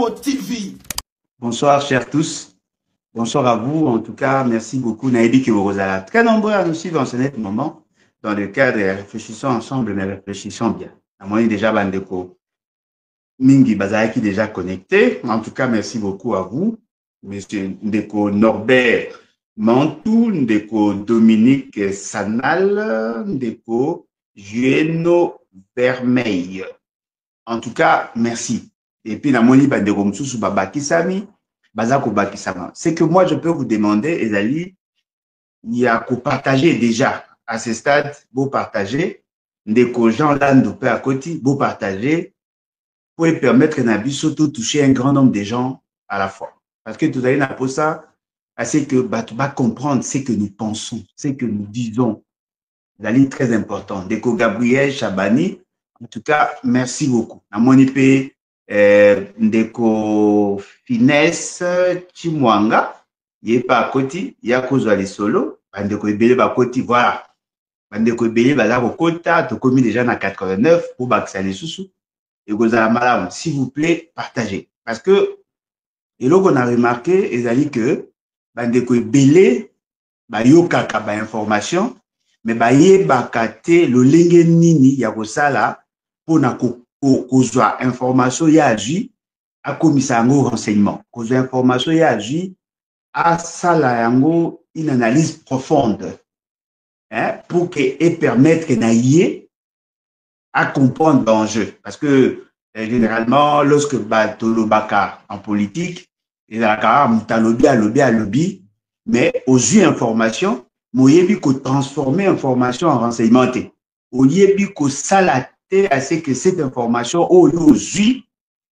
Congo TV. Bonsoir, chers tous. Bonsoir à vous. En tout cas, merci beaucoup. Naïdi Kiborozala. Très nombreux à nous suivre en ce net moment. Dans le cadre, réfléchissons ensemble, mais réfléchissons bien. À moi, déjà, Bandeko. Mingi Bazaki déjà connecté. En tout cas, merci beaucoup à vous. Monsieur Ndeko Norbert Mantou, Ndeko Dominique Sanal, Ndeko Jueno Vermeil. En tout cas, merci. Et puis, la moni Bandeko Msusu Babakisami, Bazako Bakisama. C'est que moi, je peux vous demander, Ezali, il y a qu'à partager déjà. À ce stade, vous partagez. Ndeko Jean Lando peut à côté, vous partagez. Pour permettre à de toucher un grand nombre de gens à la fois. Parce que tout à l'heure, pour ça, c'est que tu vas comprendre ce que nous pensons, ce que nous disons. La ligne très importante. Deko Gabriel Chabani, en tout cas, merci beaucoup. À mon IP, Deko Finesse Chimwanga, il n'est pas à côté, il y a cause de solo, Deko Ebele à côté, voilà. Deko Ebele, là, au côté, tu as commis déjà dans 89 pour Baksa les sous. Et s'il vous plaît, partagez. Parce que, et là qu'on a remarqué, ils que, bandeko belé, yo kaka ba information, mais ye bakate le lenge nini ya kosala pour na kozwa information ya agi a komisa yango renseignement. Kozwa information ya agi a sala yango une analyse profonde, hein, pour que et permettre na yé à comprendre l'enjeu. Parce que généralement, lorsque Batolo Baka en politique, il a un lobby, mais aux yeux information, moyebi ko transformer information en renseignement. Oyebi ko salaté à ce que cette information aux yeux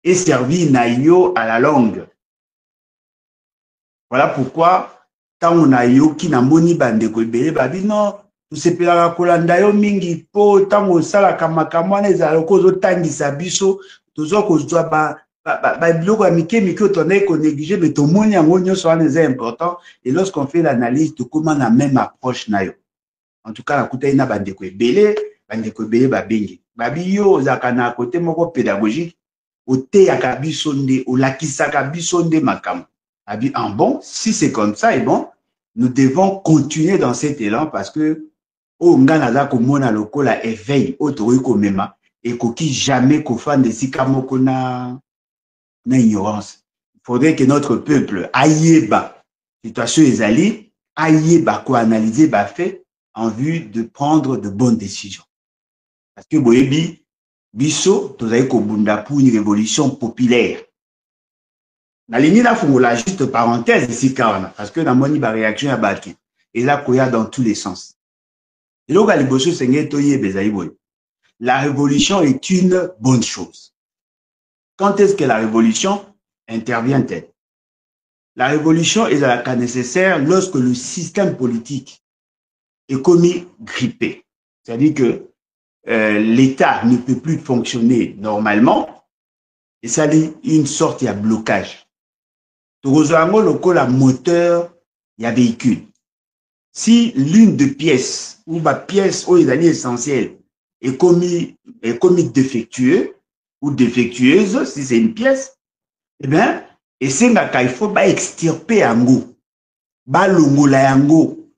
est servie naïo à la longue. Voilà pourquoi, quand on a yo qui n'a moni bande ko belé babi non. Tusepelaka kolanda yo mingi po tango sala kamakamwana ezala kozo tangisa biso tozo kozwa ba biloko ya mike otonai ko négliger mais to moni yango nyonso wana eza important et lorsqu'on fait l'analyse to comment la même approche na yo. En tout cas la kutai na bandeko ebele babengi babi yo ozaka na côté moko pédagogique oteyaka biso nde olakisaka biso nde makambo abi en bon si c'est comme ça et bon nous devons continuer dans cet élan parce que oh ngana komona lokola éveil otori komema et koki jamais kofande sika moko na ignorance. Il faudrait que notre peuple ayeba situation ezali ayeba ko analyser ba fait en vue de prendre de bonnes décisions. Parce que boyebi biso tozali kobunda pour une révolution populaire. Na ligne la fungola juste parenthèse ici car parce que na moni ba réaction ya baki et là koya dans tous les sens. La révolution est une bonne chose. Quand est-ce que la révolution intervient-elle? La révolution est à la cas nécessaire lorsque le système politique est commis grippé. C'est-à-dire que l'État ne peut plus fonctionner normalement et ça dit une sorte de blocage. Le moteur, il y a véhicule. Si l'une des pièces ou ma pièce ou les essentielles est commis défectueux ou défectueuse, si c'est une pièce, eh bien, et c'est il faut extirper yango, longola yango,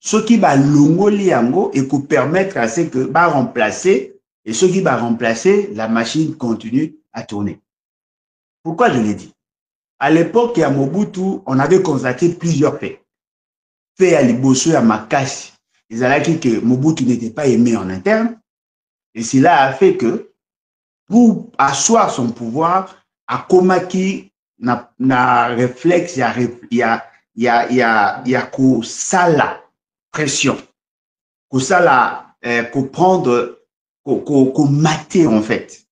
ce qui va longoli yango et pour permettre à ce que remplacer et ce qui va remplacer la machine continue à tourner. Pourquoi je l'ai dit? À l'époque à Mobutu, on avait constaté plusieurs faits. Fait à Liboso à Makashi, ils ont dit que Mobutu n'était pas aimé en interne, et cela a fait que, pour asseoir son pouvoir, à Komaki, na réflexe, il y a sala pression, sala prendre, mater en fait.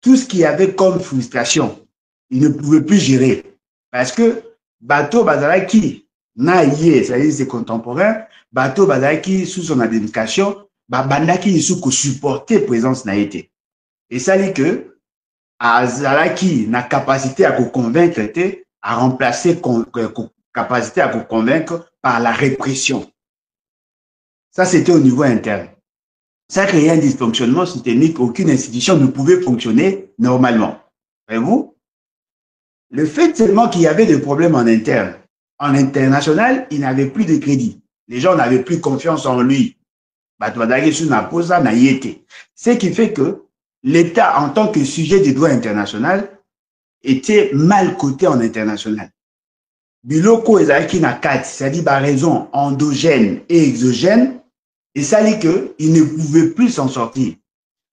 Tout ce qu'il y avait comme frustration, il ne pouvait plus gérer. Parce que, Bato Bazalaki, c'est-à-dire c'est contemporain, Bato Bazaki sous son administration, Bandaki sous supporter présence na été. Et ça dit que Azalaki n'a capacité à convaincre, à remplacer capacité à convaincre par la répression. Ça c'était au niveau interne. Ça créait un dysfonctionnement systémique, aucune institution ne pouvait fonctionner normalement. Voyez-vous? Le fait seulement qu'il y avait des problèmes en interne. En international, il n'avait plus de crédit. Les gens n'avaient plus confiance en lui. Ce qui fait que l'État, en tant que sujet du droit international, était mal coté en international. Biloko ezalaki na kati, c'est-à-dire par raison endogène et exogène, et ça dit qu'il ne pouvait plus s'en sortir.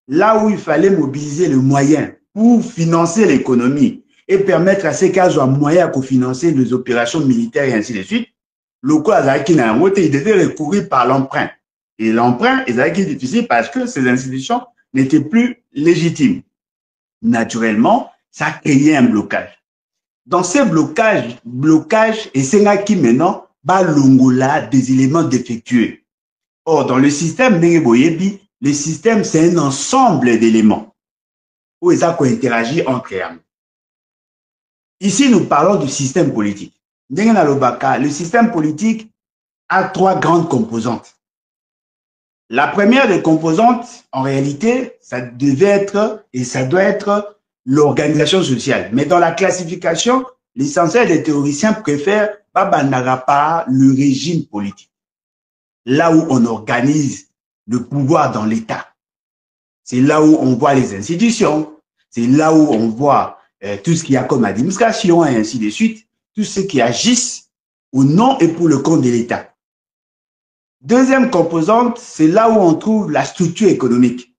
Là où il fallait mobiliser le moyen pour financer l'économie et permettre à ces cas un moyen pour financer les opérations militaires et ainsi de suite, loko azalaki na yango te, il devait recourir par l'emprunt. Et l'emprunt ezalaki difficile parce que ces institutions n'étaient plus légitimes. Naturellement, ça créait un blocage. Dans ces blocages, et c'est là qui maintenant, longola des éléments défectueux. Or, dans le système Boyebi, le système, c'est un ensemble d'éléments où ils interagissent entre eux. Ici, nous parlons du système politique. Le système politique a trois grandes composantes. La première des composantes, en réalité, ça devait être et ça doit être l'organisation sociale. Mais dans la classification, l'essentiel des théoriciens préfèrent pas le régime politique. Là où on organise le pouvoir dans l'État. C'est là où on voit les institutions. C'est là où on voit tout ce qu'il y a comme administration et ainsi de suite. Tout ce qui agissent au nom et pour le compte de l'État. Deuxième composante, c'est là où on trouve la structure économique.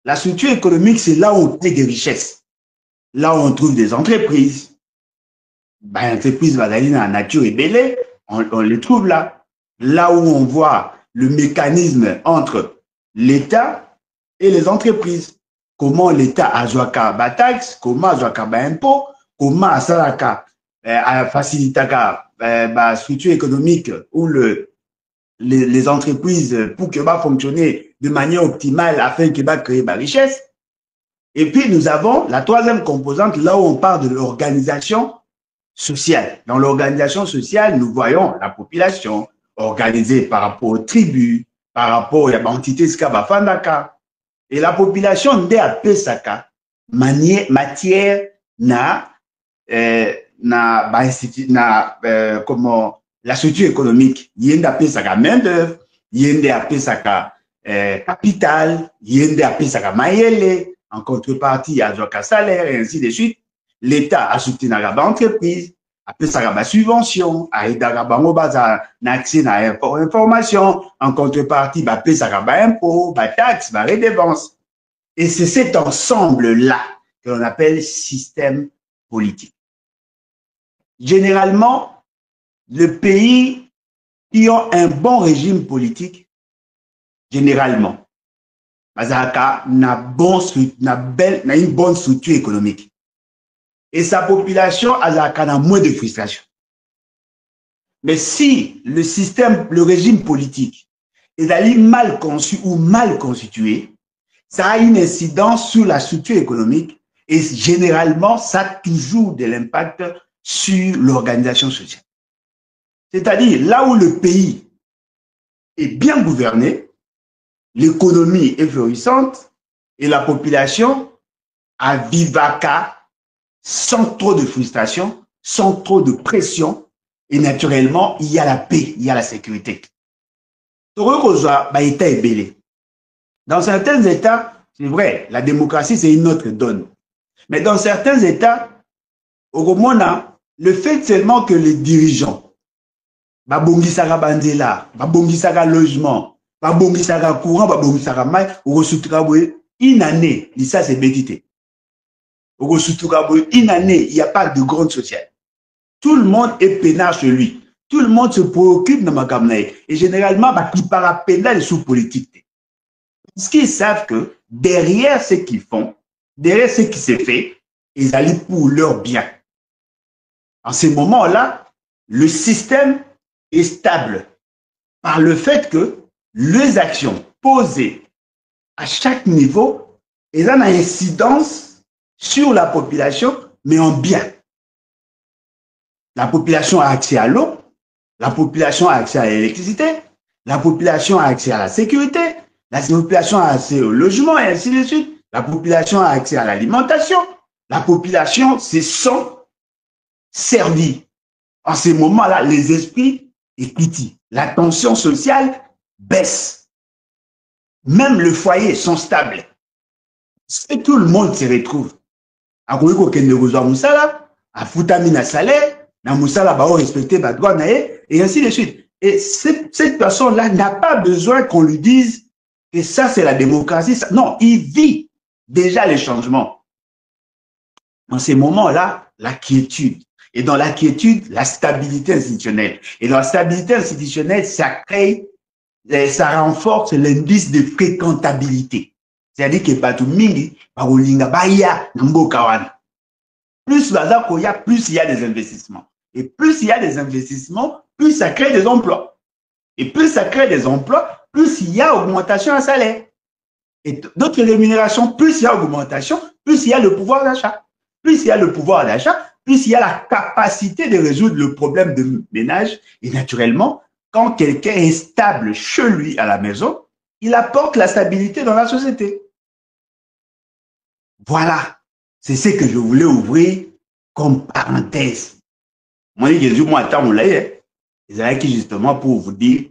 La structure économique, c'est là où on crée des richesses. Là où on trouve des entreprises. Entreprises en nature et belée, on les trouve là. Là où on voit le mécanisme entre l'État et les entreprises. Comment l'État a joué à taxe, comment a joué à impôt, comment a facilité la structure économique ou les entreprises pour que va fonctionner de manière optimale afin que va créer la richesse. Et puis nous avons la troisième composante, là où on parle de l'organisation sociale. Dans l'organisation sociale, nous voyons la population organisée par rapport aux tribus, par rapport à l'entité Skabafandaka. Et la population de à Pesaka, matière comment la structure économique, yende a Pesaka main d'œuvre, yende a Pesaka capital, yende a Pesaka mayele, en contrepartie à un salaire et ainsi de suite. L'État a soutenu l'entreprise, a Pesaka subvention, a aidé à accès à information, en contrepartie, a Pesaka impôt, taxe, redevance. Et c'est cet ensemble-là que l'on appelle système politique. Généralement, le pays qui ont un bon régime politique, généralement, Mazaka n'a une bonne structure économique. Et sa population a moins de frustration. Mais si le régime politique est mal conçu ou mal constitué, ça a une incidence sur la structure économique et généralement, ça a toujours de l'impact sur l'organisation sociale. C'est-à-dire, là où le pays est bien gouverné, l'économie est florissante et la population a vivaka sans trop de frustration, sans trop de pression et naturellement, il y a la paix, il y a la sécurité. Dans certains États, c'est vrai, la démocratie, c'est une autre donne. Mais dans certains États, au Romana, le fait seulement que les dirigeants, babongisaka bandela, babongisaka logement, babongisaka courant, babongisaka mai, une année, ça c'est bétité. Une année, il n'y a pas de grande sociale. Tout le monde est peinard chez lui. Tout le monde se préoccupe de ma campagne. Et généralement, il part pénal sous politique. Parce qu'ils savent que derrière ce qu'ils font, derrière ce qui s'est fait, ils allaient pour leur bien. En ce moment-là, le système est stable par le fait que les actions posées à chaque niveau, elles ont une incidence sur la population, mais en bien. La population a accès à l'eau, la population a accès à l'électricité, la population a accès à la sécurité, la population a accès au logement et ainsi de suite. La population a accès à l'alimentation. La population se sent servi. En ces moments-là, les esprits écoutent. La tension sociale baisse. Même le foyer sont stables. Et tout le monde se retrouve. À futami na salaire, na musala ba respecter ba droit na et ainsi de suite. Et cette personne-là n'a pas besoin qu'on lui dise que ça c'est la démocratie. Non, il vit déjà les changements. En ces moments-là, la quiétude. Et dans la quiétude, la stabilité institutionnelle. Et dans la stabilité institutionnelle, ça crée, ça renforce l'indice de fréquentabilité. C'est-à-dire que batu mingi, barolinga baya mboka wana. Plus plus il y a des investissements. Et plus il y a des investissements, plus ça crée des emplois. Et plus ça crée des emplois, plus il y a augmentation en salaire. Et d'autres rémunérations, plus il y a augmentation, plus il y a le pouvoir d'achat. Plus il y a le pouvoir d'achat, plus il y a la capacité de résoudre le problème de ménage. Et naturellement, quand quelqu'un est stable chez lui à la maison, il apporte la stabilité dans la société. Voilà. C'est ce que je voulais ouvrir comme parenthèse. Moi, c'est justement pour vous dire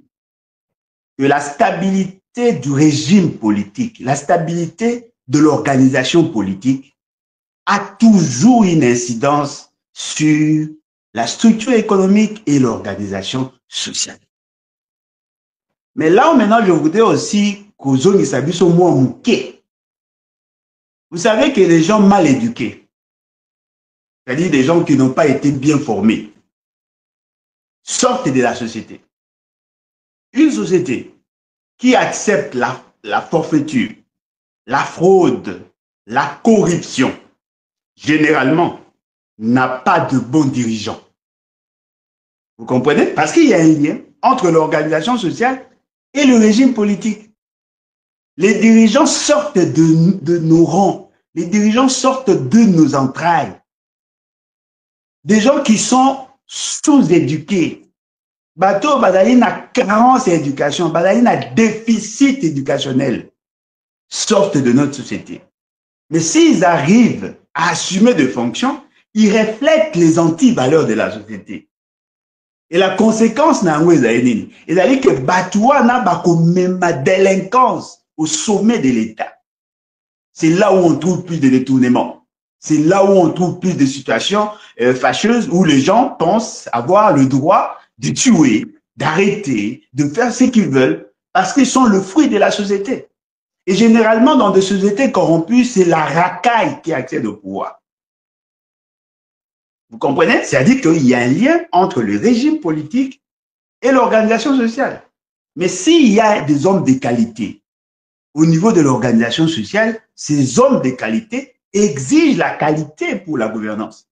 que la stabilité du régime politique, la stabilité de l'organisation politique a toujours une incidence sur la structure économique et l'organisation sociale. Mais là où maintenant je voudrais aussi qu'aux zones sont moins mouqués. Vous savez que les gens mal éduqués, c'est-à-dire des gens qui n'ont pas été bien formés, sortent de la société. Une société qui accepte la forfaiture, la fraude, la corruption, généralement, n'a pas de bons dirigeants. Vous comprenez? Parce qu'il y a un lien entre l'organisation sociale et le régime politique. Les dirigeants sortent de nos rangs. Les dirigeants sortent de nos entrailles. Des gens qui sont sous-éduqués. Bateau, Badali n'a carence d'éducation, Badali n'a déficit éducationnel. Sortent de notre société. Mais s'ils arrivent à assumer des fonctions, ils reflètent les anti-valeurs de la société. Et la conséquence, c'est que Batoua n'a pas comme délinquance au sommet de l'État. C'est là où on trouve plus de détournements. C'est là où on trouve plus de situations fâcheuses où les gens pensent avoir le droit de tuer, d'arrêter, de faire ce qu'ils veulent parce qu'ils sont le fruit de la société. Et généralement, dans des sociétés corrompues, c'est la racaille qui accède au pouvoir. Vous comprenez? C'est-à-dire qu'il y a un lien entre le régime politique et l'organisation sociale. Mais s'il y a des hommes de qualité au niveau de l'organisation sociale, ces hommes de qualité exigent la qualité pour la gouvernance.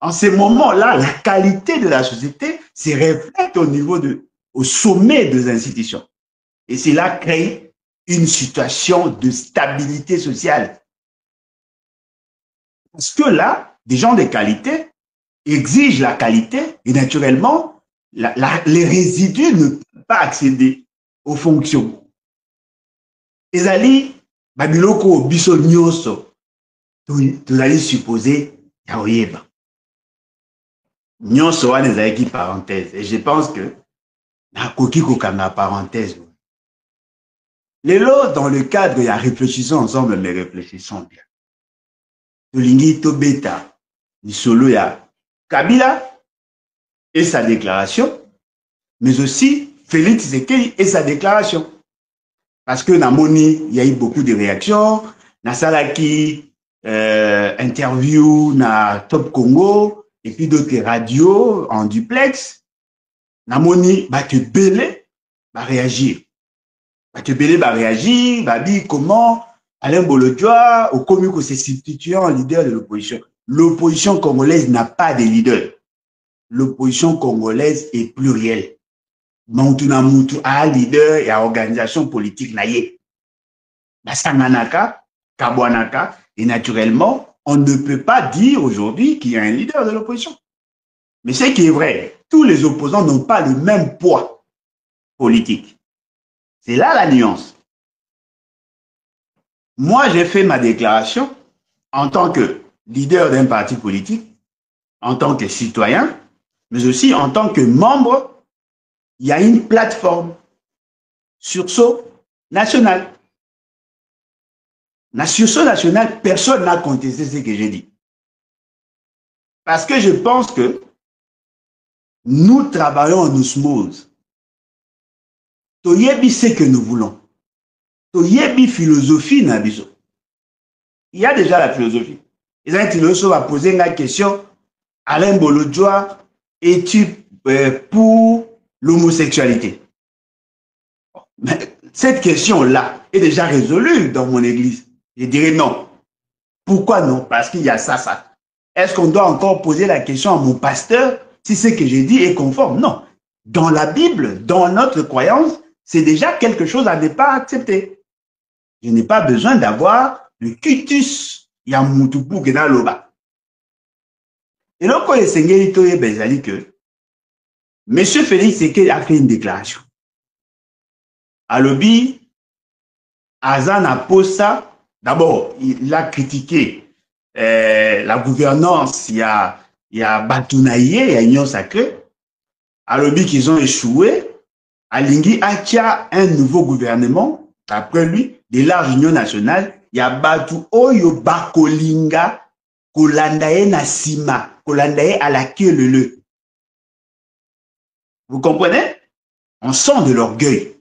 En ces moments-là, la qualité de la société se reflète au sommet des institutions. Et cela crée une situation de stabilité sociale. Parce que là, des gens de qualité exigent la qualité et naturellement, les résidus ne peuvent pas accéder aux fonctions. Ezali, babiloko biso nyonso, tozali supposé yaoyeba. Nyonso wana ezalaki parenthèse. Et je pense que nakoki kokanga parenthèse. Lelo, dans le cadre ya réfléchissons ensemble, mais réfléchissons bien. Tolingi tobeta lisolo ya Kabila et sa déclaration, mais aussi Félix Tshisekedi et sa déclaration. Parce que Namoni, il y a eu beaucoup de réactions. Nasalaki, interview na Top Congo, et puis d'autres radios en duplex. Namoni, te belé, réagir. Te belé, réagir, dit comment Alain Bolodjoa, au commun que se substituant en leader de l'opposition. L'opposition congolaise n'a pas de leader. L'opposition congolaise est plurielle. Moutuna Moutou a leader et a organisation politique naïe. Basanganaka, Kabwanaka, et naturellement, on ne peut pas dire aujourd'hui qu'il y a un leader de l'opposition. Mais ce qui est vrai, tous les opposants n'ont pas le même poids politique. C'est là la nuance. Moi, j'ai fait ma déclaration en tant que leader d'un parti politique, en tant que citoyen, mais aussi en tant que membre, il y a une plateforme, sursaut national. La sursaut national, personne n'a contesté ce que j'ai dit. Parce que je pense que nous travaillons en osmose. Toyebi ce que nous voulons. Toyebi philosophie na biso. Il y a déjà la philosophie. Et un philosophe va poser une question. Alain Bolodjoa, es-tu pour l'homosexualité? Mais cette question-là est déjà résolue dans mon église. Je dirais non. Pourquoi non? Parce qu'il y a ça, ça. Est-ce qu'on doit encore poser la question à mon pasteur si ce que j'ai dit est conforme? Non. Dans la Bible, dans notre croyance, c'est déjà quelque chose à ne pas accepter. Je n'ai pas besoin d'avoir le cutus yamutupu gena loba. Et donc, quand le Seigneur dit que M. Félix Tshisekedi a fait une déclaration. Alobi, Azan a posé ça. D'abord, il a critiqué la gouvernance. Il y a Batounaye, il y a Union Sacrée. Alobi qu'ils ont échoué. Alingi Atia, un nouveau gouvernement, après lui, de large union nationale. Il y a Batou Oyo Bakolinga, Kolandaye Nasima, Kolandaye à la queue le. Vous comprenez? On sent de l'orgueil.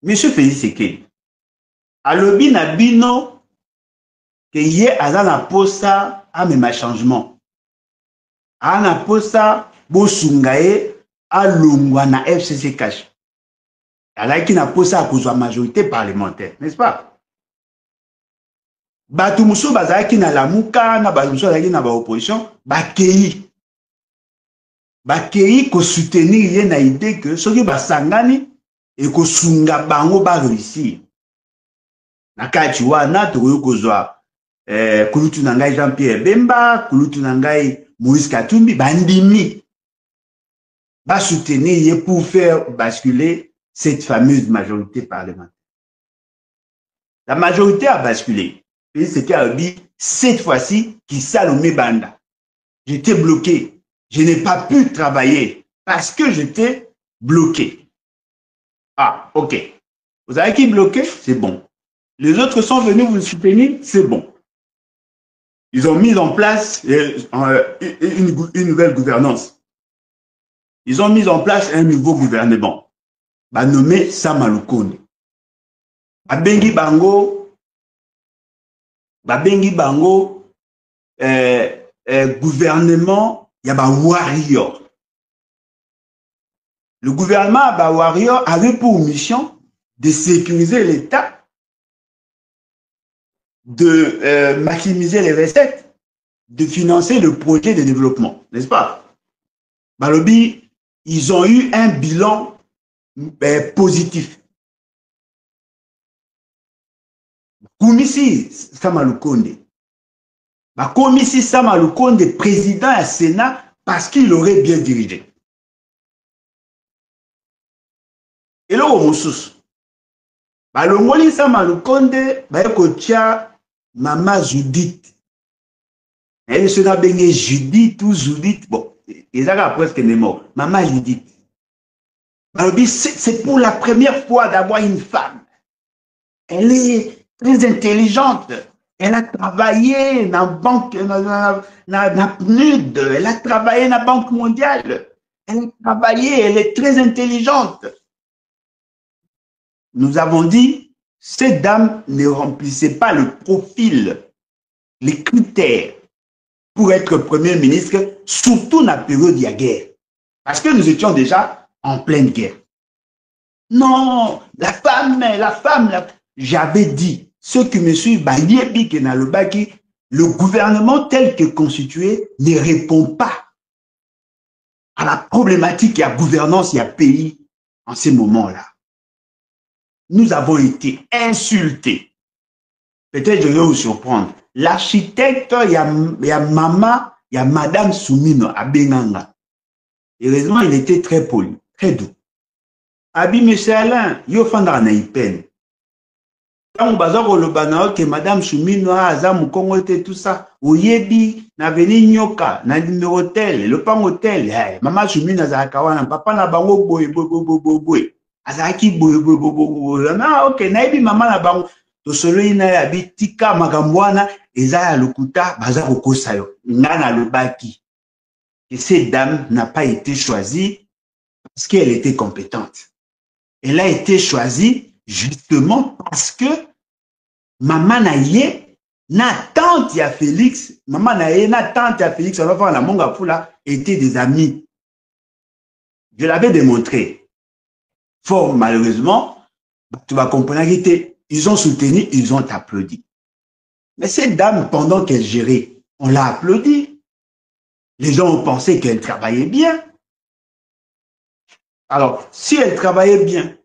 Monsieur Félix Tshisekedi, alobi na bino que ye azana posa a même changement. Ana posa bosungaye a longwa na FCC cash. Alaki na posa a kozwa majorité parlementaire, n'est-ce pas? Batu musu bazaki na lamuka na batu musu bazaki na ba opposition, bakei ko soutenir ye na idée que soki basangani et ko sunga bango ba réussir. Na kati wana tokoki kozwa kulutu na ngai Jean-Pierre Bemba, kulutu na ngai Moïse Katumbi bandimi ba soutenir ye pour faire basculer cette fameuse majorité parlementaire. La majorité a basculé. C'était cette fois-ci qui Salomé Banda. J'étais bloqué. Je n'ai pas pu travailler parce que j'étais bloqué. Ah, ok. Vous avez qui bloqué? C'est bon. Les autres sont venus vous soutenir? C'est bon. Ils ont mis en place une nouvelle gouvernance. Ils ont mis en place un nouveau gouvernement. Bah, nommé Samalukonde. Babengi Bango, gouvernement, il y a ba warrior. Le gouvernement ba warrior avait pour mission de sécuriser l'État, de maximiser les recettes, de financer le projet de développement, n'est-ce pas? Balobi, ils ont eu un bilan positif. Koumisi Samalukonde. Koumisi Samalukonde, président à Sénat, parce qu'il aurait bien dirigé. Et là, on sous. Le Moli Samalukonde, Maman Judith. Elle se n'a bien Judith ou Judith. Bon, ils ont presque des morts. Maman Judith. C'est pour la première fois d'avoir une femme. Elle est très intelligente. Elle a travaillé dans la banque, dans PNUD. Elle a travaillé dans la Banque mondiale. Elle a travaillé, elle est très intelligente. Nous avons dit, cette dame ne remplissait pas le profil, les critères pour être Premier ministre, surtout dans la période de la guerre. Parce que nous étions déjà en pleine guerre. Non, la femme, j'avais dit, ceux qui me suivent, le gouvernement tel que constitué ne répond pas à la problématique et à la gouvernance et à pays en ces moments-là. Nous avons été insultés. Peut-être je vais vous surprendre. L'architecte, il y a maman, il y a madame Soumino à Benanga. Heureusement, il était très poli, très doux. Abi, monsieur Alain, yo fandra na ipen. Tant bazako le banao que Madame Choumino aza mukongo te tout ça. Oyebi na veni nyoka na numéro tel, le pan hôtel. Hey, Maman Choumino azaka wana papa na bango boy boy boy boy boy. Azaki boy boy boy boy. Na ok na ebi mama na bango to solo ina ya bitika makambwana eza ya lokuta bazako kosa yo. Ngana le baki. Et cette dame n'a pas été choisie parce qu'elle était compétente. Elle a été choisie justement parce que maman naye na tante ya Félix, maman naye na tante ya Félix, on va voir la monga fula étaient des amis. Je l'avais démontré. Fort malheureusement, tu vas comprendre qu'ils ont soutenu, ils ont applaudi. Mais cette dame, pendant qu'elle gérait, on l'a applaudi. Les gens ont pensé qu'elle travaillait bien. Alors, si elle travaillait bien,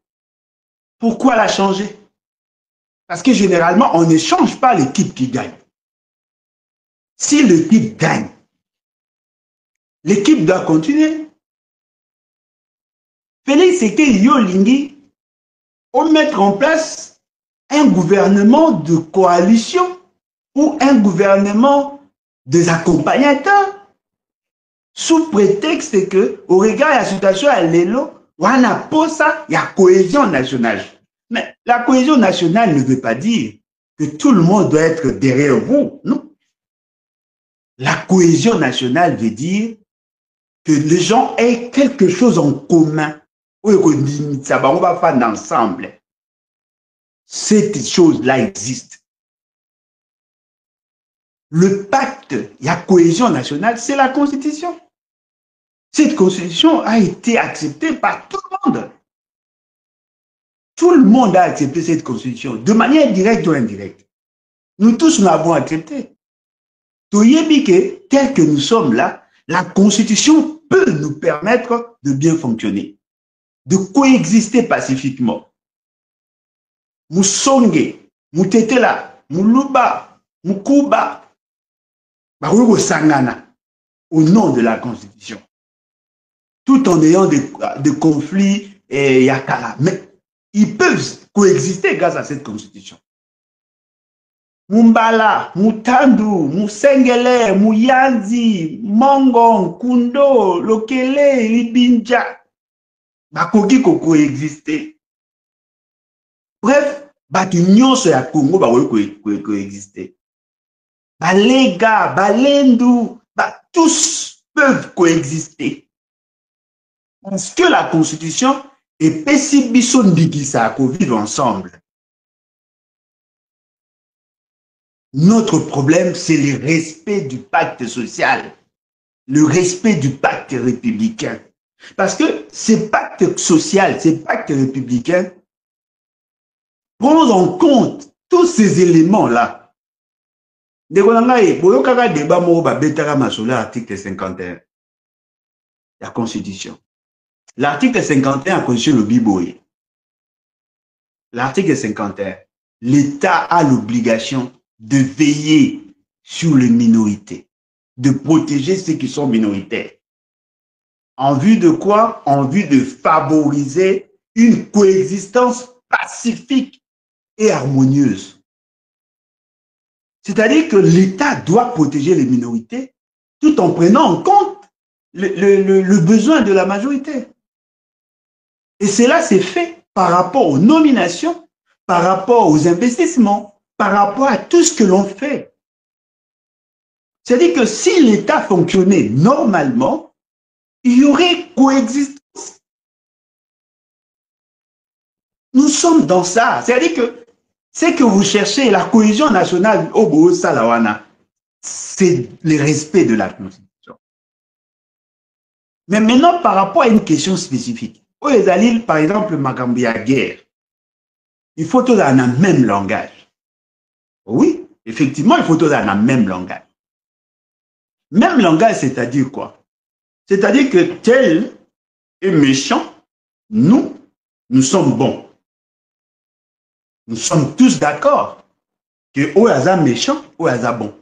pourquoi la changer? Parce que généralement, on ne change pas l'équipe qui gagne. Si l'équipe gagne, l'équipe doit continuer. Félix Tshisekedi Yolingi, on mettre en place un gouvernement de coalition ou un gouvernement des accompagnateurs sous prétexte que, au regard de la situation à l'élo, on a pas ça, il y a cohésion nationale. Mais la cohésion nationale ne veut pas dire que tout le monde doit être derrière vous, non. La cohésion nationale veut dire que les gens aient quelque chose en commun. On va faire ensemble. Cette chose-là existe. Le pacte, il y a cohésion nationale, c'est la Constitution. Cette Constitution a été acceptée par tout le monde. Tout le monde a accepté cette Constitution, de manière directe ou indirecte. Nous tous l'avons acceptée. Tel que nous sommes là, la Constitution peut nous permettre de bien fonctionner, de coexister pacifiquement. Musonge, Mutetela, Muluba, Mukuba, Barugo Sangana, au nom de la Constitution. Tout en ayant des conflits et yakara. Mais ils peuvent coexister grâce à cette Constitution. Mumbala, Mutandu, Musengele, Muyanzi, Mongon, Kundo, Lokele, Libinja, bakoki ko coexister. Bref, l'union sur la Congo va coexister. Balega, Balendu, tous peuvent coexister. Parce que la Constitution est Pessibison Bigisa pour vivre ensemble. Notre problème, c'est le respect du pacte social, le respect du pacte républicain. Parce que ces pactes sociaux, ces pactes républicains, prennent en compte tous ces éléments-là. L'article 51, la Constitution. L'article 51 a constitué le Biboye. L'article 51, l'État a l'obligation de veiller sur les minorités, de protéger ceux qui sont minoritaires. En vue de quoi? En vue de favoriser une coexistence pacifique et harmonieuse. C'est-à-dire que l'État doit protéger les minorités tout en prenant en compte le besoin de la majorité. Et cela s'est fait par rapport aux nominations, par rapport aux investissements, par rapport à tout ce que l'on fait. C'est-à-dire que si l'État fonctionnait normalement, il y aurait coexistence. Nous sommes dans ça. C'est-à-dire que c'est que vous cherchez la cohésion nationale au Boho Salawana, c'est le respect de la Constitution. Mais maintenant, par rapport à une question spécifique, par exemple, Magambia guerre, il faut tous dans le même langage. Oui, effectivement, il faut tous dans le même langage. Même langage, c'est-à-dire quoi? C'est-à-dire que tel est méchant, nous sommes bons. Nous sommes tous d'accord que Oyaza méchant, Oyaza bon.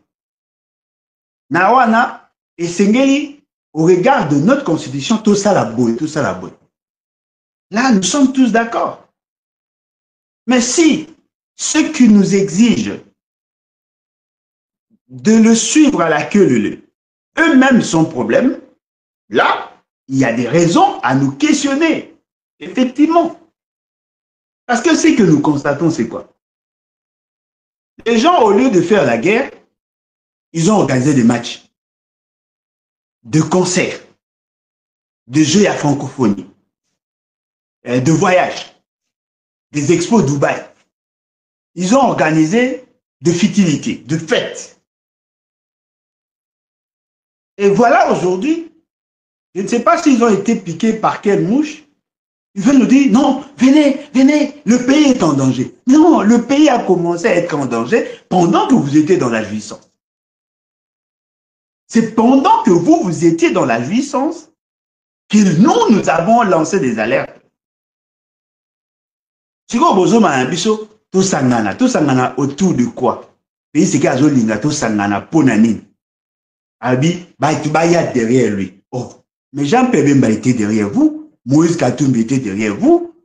Nawana et Sengeli, au regard de notre constitution, tout ça la boue, tout ça la boue. Là, nous sommes tous d'accord. Mais si ceux qui nous exigent de le suivre à la queue leu, eux-mêmes sont problème, là, il y a des raisons à nous questionner. Effectivement. Parce que ce que nous constatons, c'est quoi? Les gens, au lieu de faire la guerre, ils ont organisé des matchs, de concerts, de jeux à francophonie, de voyages, des expos Dubaï. Ils ont organisé de futilités, de fêtes. Et voilà aujourd'hui, je ne sais pas s'ils ont été piqués par quelle mouche. Ils veulent nous dire, non, venez, venez, le pays est en danger. Non, le pays a commencé à être en danger pendant que vous étiez dans la jouissance. C'est pendant que vous étiez dans la jouissance que nous avons lancé des alertes. Si vous avez tout sangana autour de quoi? Pays c'est qu'à Zolinga, tout sangana ponanine. Abi, Baïtubaya derrière lui. Oh, mais Jean Pébemba était derrière vous, Moïse Katumbi était derrière vous,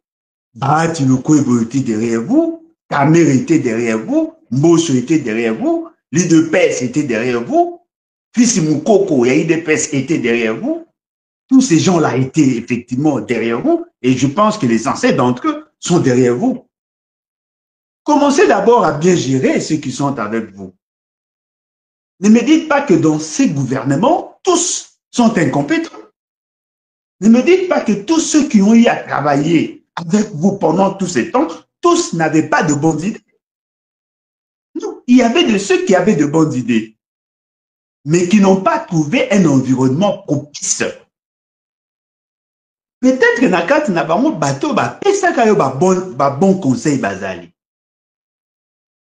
Bahati Lukwebo était derrière vous, Kamer était derrière vous, Mbosso était derrière vous, l'IDPS était derrière vous, Fils Moukoko, l'IDPS était derrière vous. Tous ces gens-là étaient effectivement derrière vous, et je pense que les ancêtres d'entre eux sont derrière vous. Commencez d'abord à bien gérer ceux qui sont avec vous. Ne me dites pas que dans ces gouvernements, tous sont incompétents. Ne me dites pas que tous ceux qui ont eu à travailler avec vous pendant tout ce temps, tous n'avaient pas de bonnes idées. Non, il y avait de ceux qui avaient de bonnes idées, mais qui n'ont pas trouvé un environnement propice. Peut-être que Nakati n'a pas mon bateau, bon conseil bazali.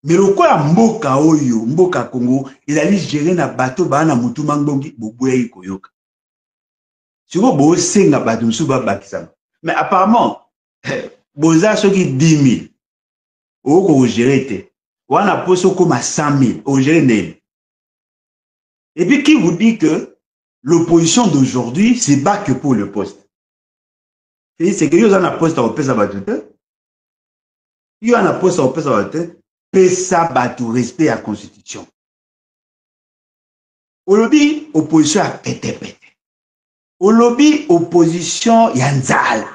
Mais le quoi mboka oyo, mboka Congo, il allait gérer na bateau na mutu mangbongi boboye koyoka. Si vous avez 5 bateaux, mais apparemment, boza soki 10 000, vous gérez, vous avez posé comme 100 000, vous gérez. Et puis qui vous dit que l'opposition d'aujourd'hui, c'est pas que pour le poste. C'est que vous avez un poste à opérer bateau, vous avez un poste à opérer bateau, pesa bateau, respect à la Constitution. Aujourd'hui, opposition à pété. Au lobby, opposition, il y a Nzala.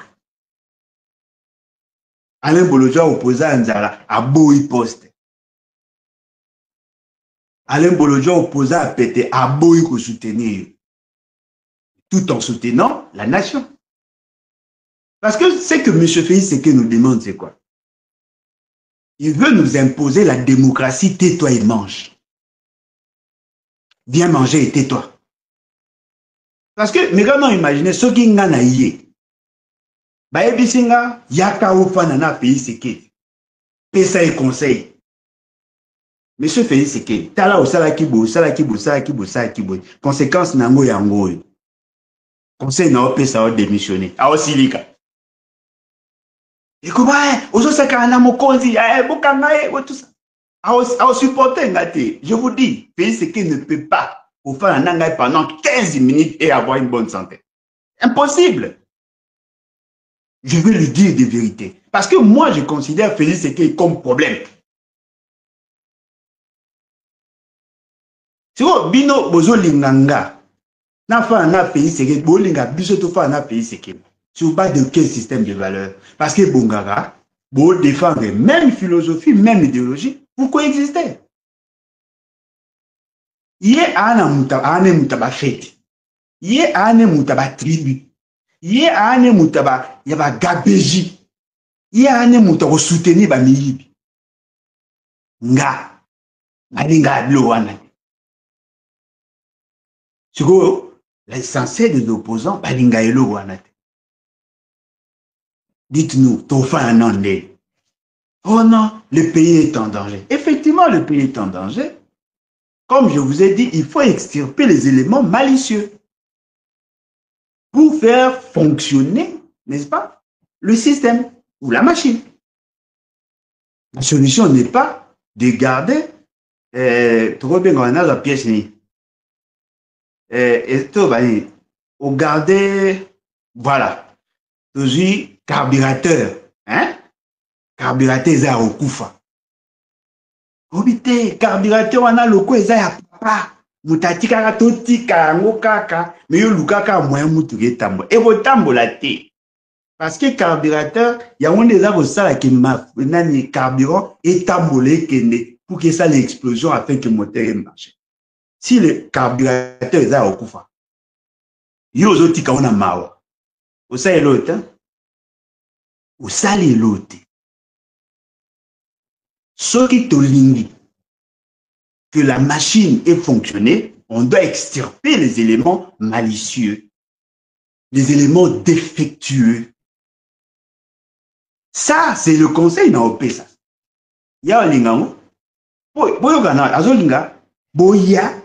Alain Bolojua opposé à Nzala, à Boui Poste. Alain Bolojua opposé à Pété, à Boui pour soutenir. Tout en soutenant la nation. Parce que ce que M. Félix Tshisekedi nous demande, c'est quoi? Il veut nous imposer la démocratie, tais-toi et mange. Viens manger et tais-toi. Parce que, mais comment imaginer ce qui n'a pas yé? Baebisinga, yaka ofana na pays Tshisekedi. Pesa et conseil. Monsieur Félix Tshisekedi, tala osala kibo. Conséquence nango yango. Conseil na opesa o démissionner. A osilika. Et comment, ozo saka na mokonzi, bokanga tout ça. A supporter ngate. Je vous dis, Félix Tshisekedi ne peut pas faire un nangai pendant 15 minutes et avoir une bonne santé. Impossible. Je vais lui dire des vérités. Parce que moi, je considère Félix Tshisekedi comme problème. Si vous bino bozo linganga, na fa na Félix Tshisekedi, bo linga biso to fa na Félix Tshisekedi. Sur base de quel système de valeurs? Parce que Bongara, bo défendre même philosophie, même idéologie, pour coexister. Yé ana mutaba fête. Yé ana mutaba tribu. Yé ana mutaba yaba gabeji. Yé ana mutaba soutenir ba miyibi. Nga. Nga blo wana. Siko l'essentiel des opposants balinga elo wana. Dites-nous, Tofa un andé. Oh non, le pays est en danger. Effectivement, le pays est en danger. Comme je vous ai dit, il faut extirper les éléments malicieux pour faire fonctionner, n'est-ce pas, le système ou la machine. La solution n'est pas de garder trop bien dans la pièce. Au garder, voilà, toujours carburateur, hein? Carburateur, c'est au Koufa. Obité, carburateur, on a le quoi, ça y a papa. Moutati kaka toti karango kaka, mais yo lukaka moyen moutuge tambo. Et vos tambo la té. Parce que carburateur, il y a un des arbres ça qui m'a nani carburant et tambolé kende pour que ça l'explosion afin que le moteur marche. Si le carburateur est là au koufa, yo zoti ka on a mawa. Au ça est l'autre, au ça est l'autre. Ce qui te lingue que la machine ait fonctionné, on doit extirper les éléments malicieux, les éléments défectueux. Ça, c'est le conseil dans OP, ça. Il y a un lingango. Boyogana, azolinga, boya,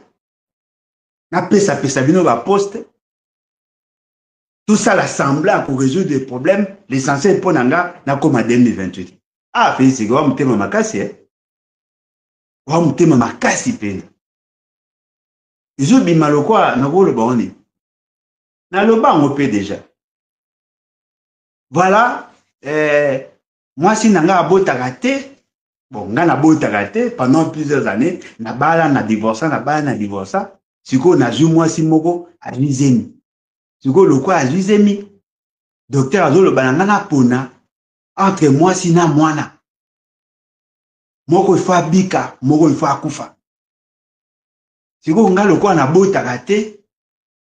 na pesa bino ba poste. Tout ça, l'assemblage pour résoudre des problèmes, l'essentiel pour nanga, na comme en 2028. Ah, Félix, c'est quoi, m'tema makasi, hein? Wa m'tema makasi, pena. Ils ont bima le quoi, na le boni. Na le ba, on peut déjà. Voilà, moi, si nanga abota raté, bon, nga na bota raté, pendant plusieurs années, na bala, na divorça, na bala, na divorça. Si ko na jou moi si moko, a lizemi. Si ko le quoi, a lizemi. Docteur Azo le bananga na pona, entre moi si na mwana. Moko il faut abika, moko il faut akufa. Si ko nga le quoi na bota raté,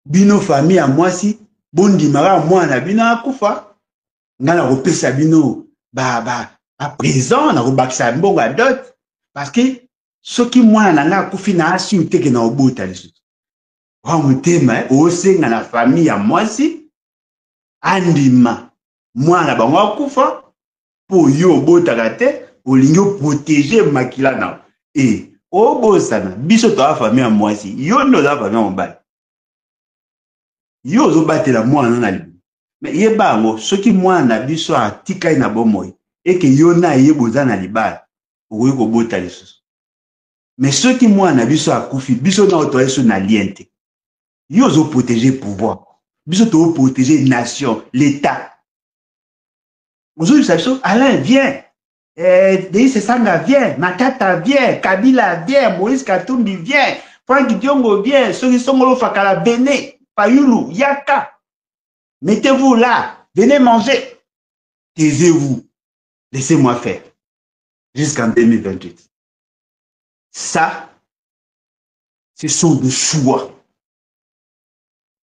bino famille à moi si, bondi mara mwana bino akufa. Nga na repesa bino, à présent, na rebakisa mbongo à dot. Parce que, ce qui moi na akufi na assume que na obota les choses. Wa mutema, osenga na famille à moi si, andima, moi na bango akufa, pour yo bota te, olingo protéger makila na. Et, obosana, biso to la famille à moi si, yo no la famille en bas. Yo zo bate la moi na libu. Mais yeba ngo soki mwana biso atika na bomoy et que yona yeboza na libala okoki kobota lisusu. Mais soki mwana biso akufi biso na oto eso na liente. Yo zo protéger pouvoir. Biso to protéger nation, l'état. Aujourd'hui ça biso Alain vient. Deïs Sanga vient, Matata vient, Kabila vient, Moïse Katumbi vient, Franck Diongo vient, Soki Songolo Fakala Bene, Payulu, Yaka. Mettez-vous là, venez manger. Taisez-vous. Laissez-moi faire. Jusqu'en 2028. Ça, ce sont des choix.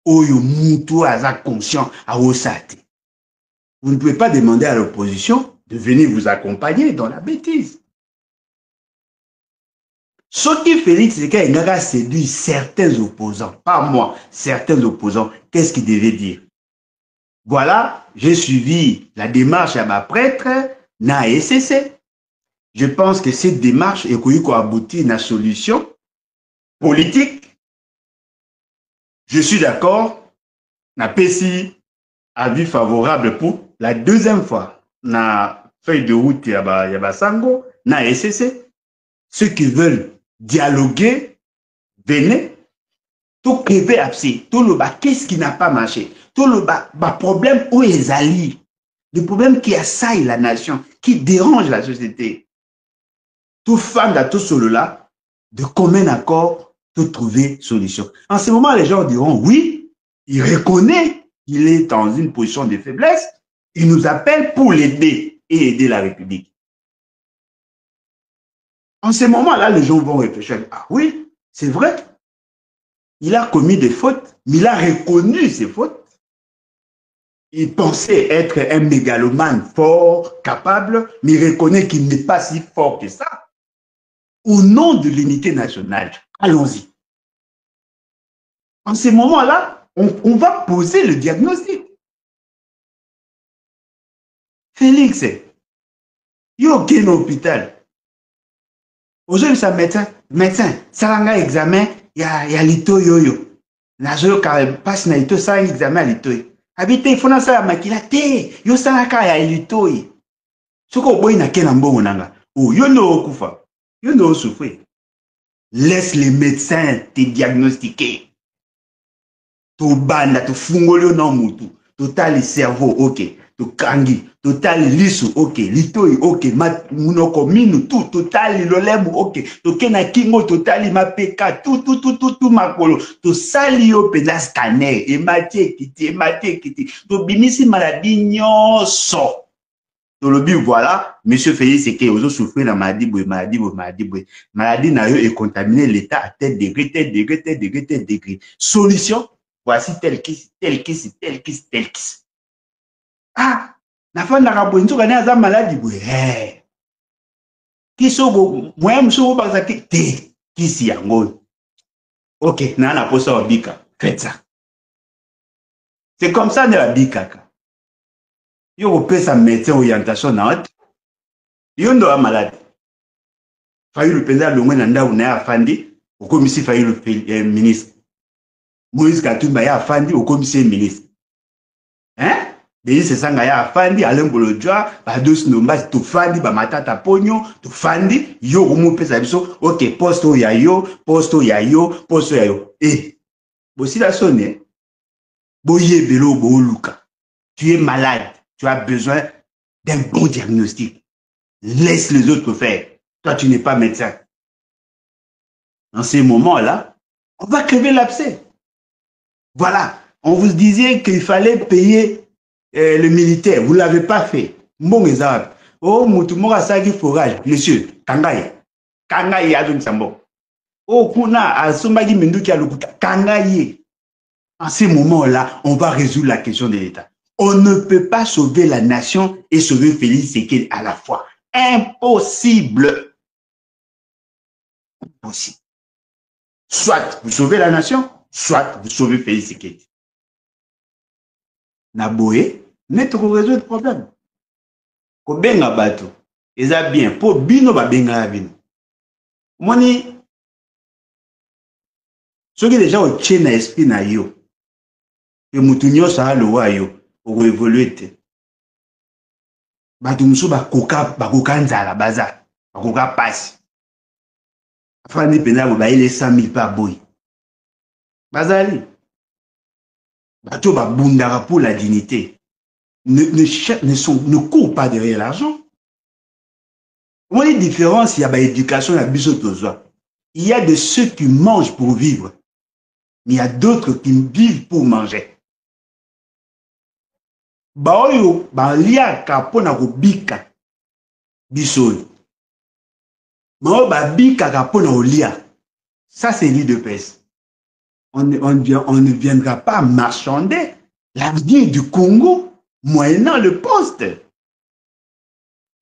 Oyo Moutou Aza conscient à Osate. Vous ne pouvez pas demander à l'opposition de venir vous accompagner dans la bêtise. Ce qui Félix Tshisekedi a séduit certains opposants, pas moi, certains opposants, qu'est-ce qu'il devait dire? Voilà, j'ai suivi la démarche à ma prêtre, na SCC. Je pense que cette démarche est aboutir à une solution politique. Je suis d'accord, na PSI avis favorable pour la deuxième fois. Na feuille de route yaba sango, na SCC. Ceux qui veulent dialoguer, venez. Tout crever absé, tout le bas, qu'est-ce qui n'a pas marché? Tout le bas, problème où les alliés, le problème qui assaille la nation, qui dérange la société. Tout fan de tout cela, de commun accord, tout trouver solution. En ce moment, les gens diront, oui, il reconnaît qu'il est dans une position de faiblesse, il nous appelle pour l'aider et aider la République. En ce moment-là, les gens vont réfléchir, ah oui, c'est vrai. Il a commis des fautes, mais il a reconnu ses fautes. Il pensait être un mégalomane fort, capable, mais il reconnaît qu'il n'est pas si fort que ça. Au nom de l'unité nationale, allons-y. En ce moment-là, on va poser le diagnostic. Félix, il y a aucun hôpital. Aujourd'hui, ça médecin, ça a un examen. Il y a l'ito yoyo. Nazo passe na l'ito, ça examen à l'ito. Habite, il faut na ça makila te. Yo ça na ka ya l'ito. Soko boy na ken mbongo nanga. Oh, yo no kufa. Yo no souffrir. Laisse les médecins te diagnostiquer. To banda, to fungolio na mutu. Total le cerveau, ok. tokangi, totali lisu, ok, litoi, ok, munoko minu, tout, totali lolemu, ok, tokena kingo, totali mapeka, tout, makolo, tosali yo pena scanner, emati ekiti, tobimisi maladi nyonso. Tolobi, voilà, monsieur Félix Sekei, ozo souffrir la maladie, maladie na yo et contaminer l'état à tel degré. Solution, voici tel qui. Ah, na fanda ka boy nzoka ne aza maladie boy. Kiso moyen muso ba te kisi yango. OK, na posa obika. Faites ça. C'est comme ça de la bikaka. Yo pesa médecin orientation na ot. Yo ndo malade. Fayu le penza longwe na ndawu na afandi, okomisi fayu le ministre. Moïse Katumba ya afandi, okomisi ministre. Hein? C'est ça ya afandi, Alain Bolodjoa, bados nombas to fandi, ba matata ponyo, to fandi, yo umu pesa biso, OK, posto ya yo. Eh, bosi la sonne, boye belo bo luka. Tu es malade, tu as besoin d'un bon diagnostic. Laisse les autres faire. Toi, tu n'es pas médecin. Dans ces moments-là, on va crever l'abcès. Voilà. On vous disait qu'il fallait payer le militaire. Vous ne l'avez pas fait. Bon exemple. Oh, Moutoumora Sagi Forage. Monsieur, Kangaye. Kangaye Adon Sambo. Oh, Kuna, Asomagi Menduki Alukuta. Kangaye. En ces moments-là, on va résoudre la question de l'État. On ne peut pas sauver la nation et sauver Félix Sekei à la fois. Impossible. Impossible. Soit vous sauvez la nation, soit vous sauvez Félix Sekei. Naboé, net pour résoudre le problème. Ko benga bato, eza bien, pour bino ba benga bino. Moni, ce qui déjà au tien na esprit na yo, que mutunyo sa lowa yo, pour évoluer te. Bato musu ba koka nzala baza, ba koka passe. Afani pena ba ile 100 000 par boy. Bazali. Bato ba bundara pour la dignité. Ne courent pas derrière l'argent. Comment les différences, il y a l'éducation, il y a bisotozoa. Il y a de ceux qui mangent pour vivre, mais il y a d'autres qui vivent pour manger. Baoyo, balia kapona robika bisol. Mao babika kapona olia. Ça, c'est l'île de pèse. On ne viendra pas marchander l'avenir du Congo moyennant le poste.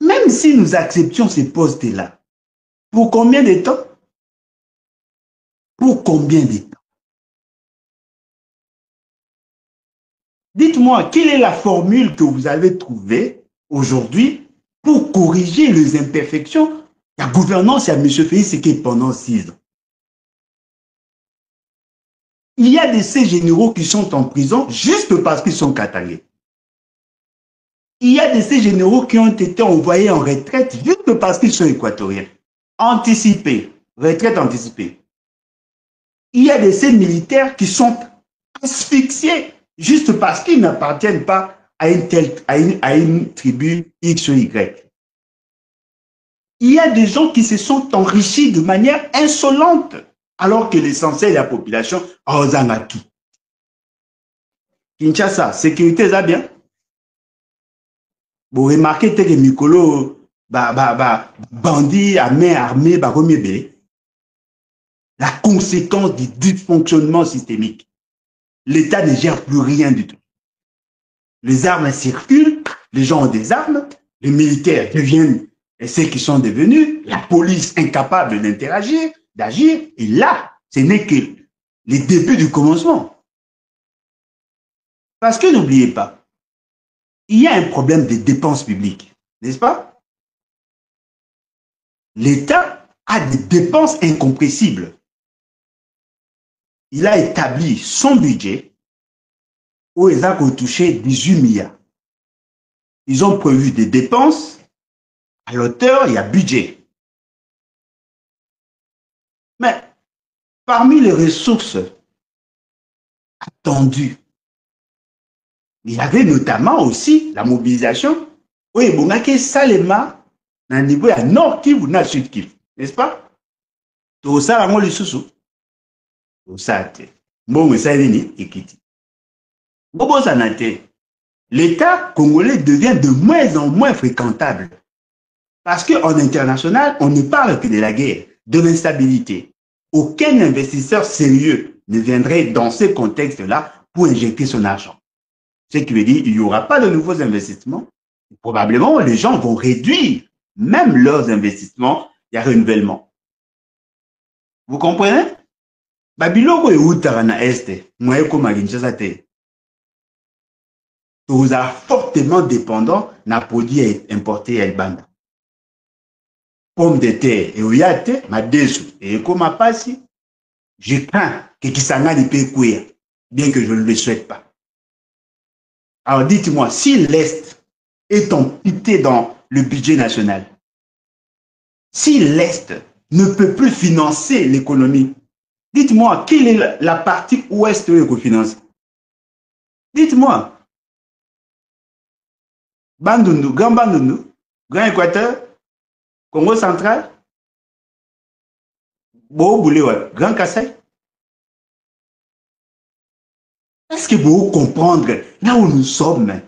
Même si nous acceptions ces postes-là, pour combien de temps? Pour combien de temps? Dites-moi, quelle est la formule que vous avez trouvée aujourd'hui pour corriger les imperfections de la gouvernance à M. Félix Sekei pendant 6 ans? Il y a de ces généraux qui sont en prison juste parce qu'ils sont katangais. Il y a de ces généraux qui ont été envoyés en retraite juste parce qu'ils sont équatoriens. Anticipés, retraite anticipée. Il y a de ces militaires qui sont asphyxiés juste parce qu'ils n'appartiennent pas à une tribu X ou Y. Il y a des gens qui se sont enrichis de manière insolente alors que l'essentiel de la population a tout. Kinshasa, sécurité, ça bien? Vous remarquez que Mikolo, bandit à main armée, la conséquence du dysfonctionnement systémique. L'État ne gère plus rien du tout. Les armes circulent, les gens ont des armes, les militaires deviennent ceux qui sont devenus, la police incapable d'interagir, d'agir, et là, ce n'est que les débuts du commencement. Parce que n'oubliez pas, il y a un problème de dépenses publiques, n'est-ce pas? L'État a des dépenses incompressibles. Il a établi son budget où il a touché 18 milliards. Ils ont prévu des dépenses à l'auteur, il y a budget. Mais parmi les ressources attendues Il y avait notamment aussi la mobilisation. Oui, bon, que Salema, dans le niveau à Nord Kivu, na Sud Kivu, n'est-ce pas? Tout ça, la molle sous. Tout ça, bon, ça est ni équité. Bon, ça n'a été. L'État congolais devient de moins en moins fréquentable. Parce qu'en international, on ne parle que de la guerre, de l'instabilité. Aucun investisseur sérieux ne viendrait dans ce contexte-là pour injecter son argent. Ce qui veut dire qu'il n'y aura pas de nouveaux investissements. Probablement, les gens vont réduire même leurs investissements. Il y a renouvellement. Vous comprenez? Babiloko et Outarana Est, moi, comme à Kinshasa, vous êtes fortement dépendant d'un produit importé à Elbanda. Pomme de terre et oyate, ma déçu et comme ma passe, je crains que Kisangani peut courir, bien que je ne le souhaite pas. Alors dites-moi, si l'Est est amputé dans le budget national, si l'Est ne peut plus financer l'économie, dites-moi, quelle est la partie ouest qui finance? Dites-moi. Bandundu, Grand Équateur, Congo central, Grand Kassai. Est-ce que vous comprenez là où nous sommes?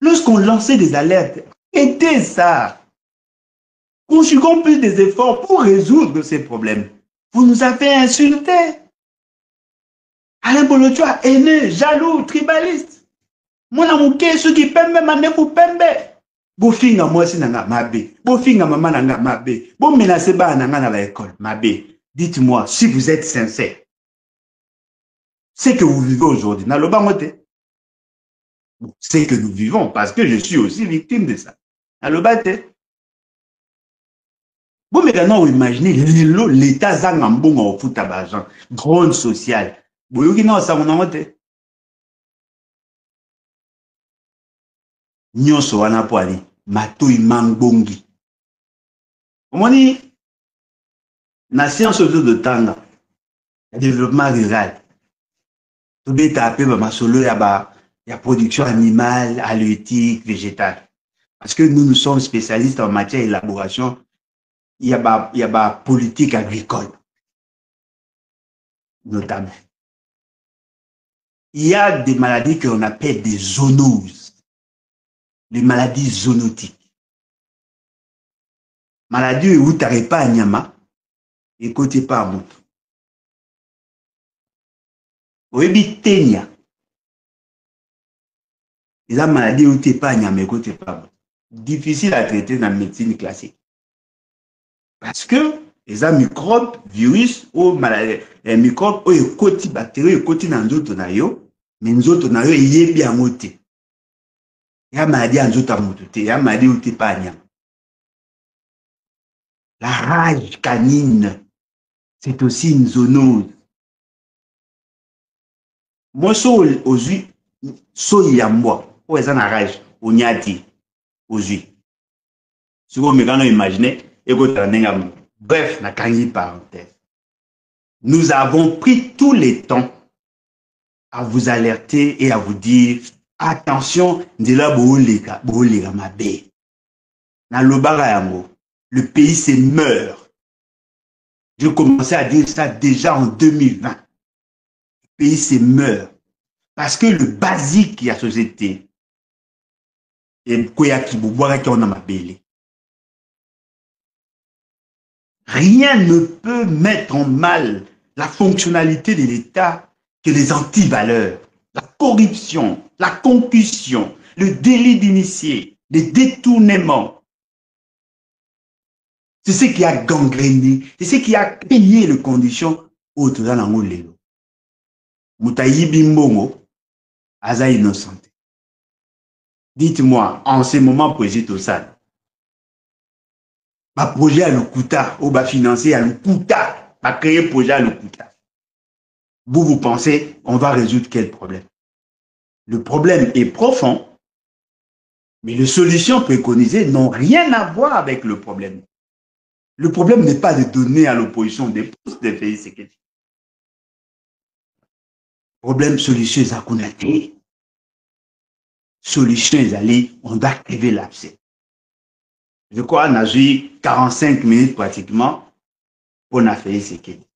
Lorsqu'on lançait des alertes, aidez ça. Conjuguons plus des efforts pour résoudre ces problèmes. Vous nous avez insultés. Alain Bolotua, haineux, jaloux, tribaliste. Mon amour, ceux qui pembe, manefu pembe. Bofinga moi si nanga mabe. Bofinga maman nanga mabe. Bon menacé ba nanga na l'école mabe. Dites-moi si vous êtes sincère. C'est que vous vivez aujourd'hui. N'a loba mote. C'est que nous vivons parce que je suis aussi victime de ça. N'a loba te. Bon maintenant vous imaginez l'état zangambonga au foot à l'argent. Drone social. Boyoki na sa mon mote. Nyonso wana po ali matoi mangbongi. Omoni na science de tanga développement rural. Tout est tapé ma solo ya production animale, halieutique, végétale. Parce que nous sommes spécialistes en matière d'élaboration, il y a politique agricole notamment. Il y a des maladies qu'on appelle des zoonoses, les maladies zoonotiques. Maladie où tu n'arrives pas à Nyama et côté pas à Moutou. Oyebi Tenya. Et la maladie où tu n'es pas à Nyama et côté pas à Moutou. Difficile à traiter dans la médecine classique. Parce que les microbes, virus ou maladies, les microbes ou côté bactéries ou côté dans d'autres nayo, mais nous autres nayo il est bien monté. Il y a maladie en d'autres à Moutou. Il y a maladie où tu n'es pas à Nyama. La rage canine, c'est aussi une zoonose. Moi, aux yeux, yamboa, où est-ce la rage, au nyati, aux yeux. Si vous me imaginez, bref, la canine parenthèse. Nous avons pris tout le temps à vous alerter et à vous dire attention, le pays se meurt. Je commençais à dire ça déjà en 2020. Le pays se meurt. Parce que le basique de la société est rien ne peut mettre en mal la fonctionnalité de l'État que les antivaleurs, la corruption, la concussion, le délit d'initié, les détournements. C'est ce qui a gangréné, c'est ce qui a créé les conditions autour de l'Angolelo. Moutayibi Mbongo, Aza innocent. Dites-moi, en ce moment, Président Ossad, ma projet à l'Okuta, ou ma financier à l'Okuta, ma créé projet à l'Okuta. Vous pensez, on va résoudre quel problème? Le problème est profond, mais les solutions préconisées n'ont rien à voir avec le problème. Le problème n'est pas de donner à l'opposition des postes de pays sécurité. Problème, solution, Zakounate. solution ezali, on doit crever l'abcès. Je crois qu'on a eu 45 minutes pratiquement pour faire ce qu'il dit.